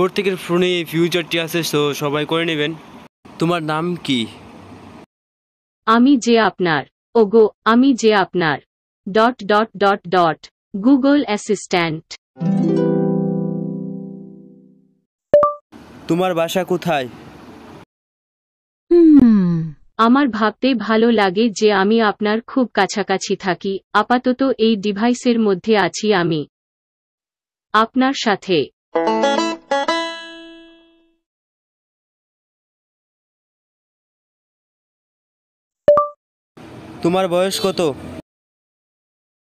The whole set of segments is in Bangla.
প্রত্যেকের ফোনে এই ফিউচারটি আছে, সো সবাই করে নেবেন। তোমার নাম কি? আমি যে আপনার, ওগো আমি যে আপনার dot dot dot dot Google assistant. তোমার বাসা কোথায়? আমার ভাবতে ভালো লাগে যে আমি আপনার খুব কাছাকাছি থাকি। আপাতত এই ডিভাইসের মধ্যে আছি আমি আপনার সাথে। তোমার বয়স কত?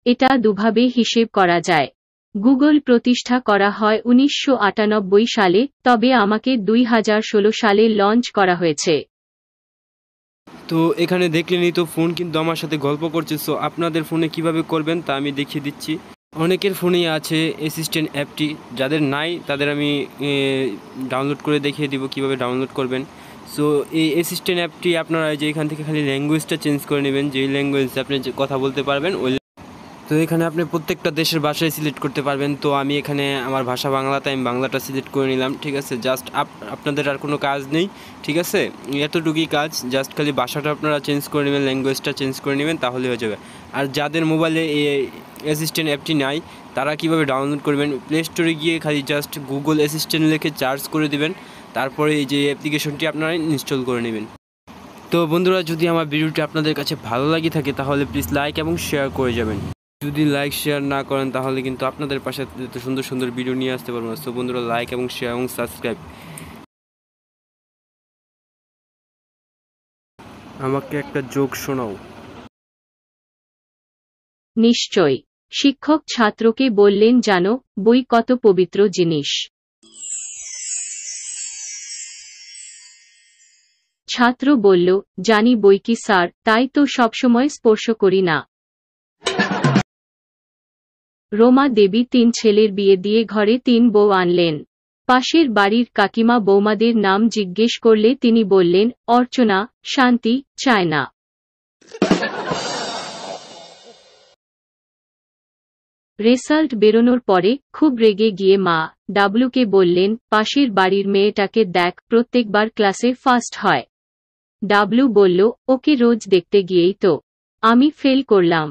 এটা দুভাবে হিসেব করা যায়। গুগল প্রতিষ্ঠা করা হয় 1998 সালে, তবে আমাকে 2016 সালে লঞ্চ করা হয়েছে। তো এখানে দেখলেনই তো, ফোন কিন্তু আমার সাথে গল্প করছে। সো আপনাদের ফোনে কিভাবে করবেন তা আমি দেখিয়ে দিচ্ছি। অনেকের ফোনেই আছে অ্যাসিস্ট্যান্ট অ্যাপটি, যাদের নাই তাদের আমি ডাউনলোড করে দেখিয়ে দিব কিভাবে ডাউনলোড করবেন। সো এই অ্যাসিস্ট্যান্ট অ্যাপটি আপনারা যে এখান থেকে খালি ল্যাঙ্গুয়েজটা চেঞ্জ করে নেবেন, যেই ল্যাঙ্গুয়েজে আপনি কথা বলতে পারবেন ওই। তো এখানে আপনি প্রত্যেকটা দেশের ভাষায় সিলেক্ট করতে পারবেন। তো আমি এখানে আমার ভাষা বাংলাতে আমি বাংলাটা সিলেক্ট করে নিলাম, ঠিক আছে। জাস্ট আপনাদের আর কোনো কাজ নেই, ঠিক আছে, এতটুকুই কাজ। জাস্ট খালি ভাষাটা আপনারা চেঞ্জ করে নেবেন, ল্যাঙ্গুয়েজটা চেঞ্জ করে নেবেন, তাহলে হয়ে যাবে। আর যাদের মোবাইলে এই অ্যাসিস্ট্যান্ট অ্যাপটি নাই তারা কীভাবে ডাউনলোড করবেন, প্লে স্টোরে গিয়ে খালি জাস্ট গুগল অ্যাসিস্ট্যান্ট লিখে সার্চ করে দেবেন, তারপরে এই যে অ্যাপ্লিকেশনটি আপনারা ইনস্টল করে নেবেন। তো বন্ধুরা, যদি আমার ভিডিওটি আপনাদের কাছে ভালো লাগে থাকে তাহলে প্লিজ লাইক এবং শেয়ার করে যাবেন। যদি লাইক শেয়ার না করেন তাহলে কিন্তু আপনাদের পাশে এত সুন্দর সুন্দর ভিডিও নিয়ে আসতে পারবো না। সো বন্ধুরা, লাইক এবং শেয়ার এবং সাবস্ক্রাইব। আমাকে একটা জোক শোনাও। নিশ্চয়। শিক্ষক ছাত্রকে বললেন, জানো বই কত পবিত্র জিনিস? ছাত্র বলল, জানি বই কি স্যার, তাই তো সবসময় স্পর্শ করি না। রোমা দেবী 3 ছেলের বিয়ে দিয়ে ঘরে 3 বউ আনলেন। পাশের বাড়ির কাকিমা বৌমাদের নাম জিজ্ঞেস করলে তিনি বললেন, অর্চনা, শান্তি, চায়না। রেজাল্ট বেরোনোর পরে খুব রেগে গিয়ে মা ডাবলুকে বললেন, পাশের বাড়ির মেয়েটাকে দেখ, প্রত্যেকবার ক্লাসে ফার্স্ট হয়। ডাবলু বলল, ওকে রোজ দেখতে গিয়েই তো আমি ফেল করলাম।